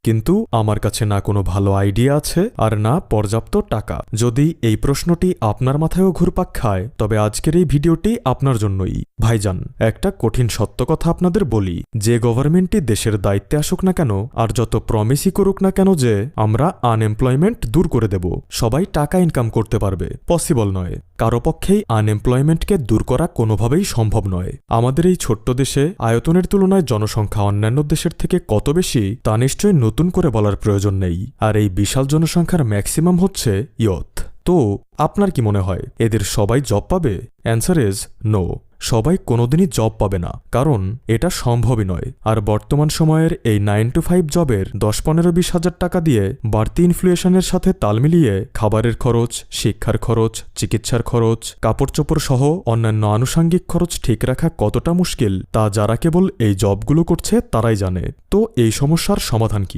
কিন্তু আমার কাছে না কোনো ভালো আইডিয়া আছে আর না পর্যাপ্ত টাকা। যদি এই প্রশ্নটি আপনার মাথায়ও ঘুরপাক খায় তবে আজকের এই ভিডিওটি আপনার জন্যই। ভাইজান, একটা কঠিন সত্য কথা আপনাদের বলি, যে গভর্নমেন্টই দেশের দায়িত্বে আসুক না কেন আর যত প্রমিসই করুক না কেন যে আমরা আনএমপ্লয়মেন্ট দূর করে দেব, সবাই টাকা ইনকাম করতে পারবে, পসিবল নয়। কারো পক্ষেই আনএমপ্লয়মেন্টকে দূর করা কোনোভাবেই সম্ভব নয়। আমাদের এই ছোট্ট দেশে আয়তনের তুলনায় জনসংখ্যা অন্যান্য দেশের থেকে কত বেশি তা নিশ্চয়ই নতুন করে বলার প্রয়োজন নেই। আর এই বিশাল জনসংখ্যার ম্যাক্সিমাম হচ্ছে ইয়থ। তো আপনার কি মনে হয় এদের সবাই জব পাবে? Answer is no. সবাই কোনোদিনই জব পাবে না, কারণ এটা সম্ভবই নয়। আর বর্তমান সময়ের এই 9 to 5 জবের 10-15-20 হাজার টাকা দিয়ে বাড়তি ইনফ্লেশনের সাথে তাল মিলিয়ে খাবারের খরচ, শিক্ষার খরচ, চিকিৎসার খরচ, কাপড় চোপড় সহ অন্যান্য আনুষাঙ্গিক খরচ ঠিক রাখা কতটা মুশকিল তা যারা কেবল এই জবগুলো করছে তারাই জানে। তো এই সমস্যার সমাধান কি?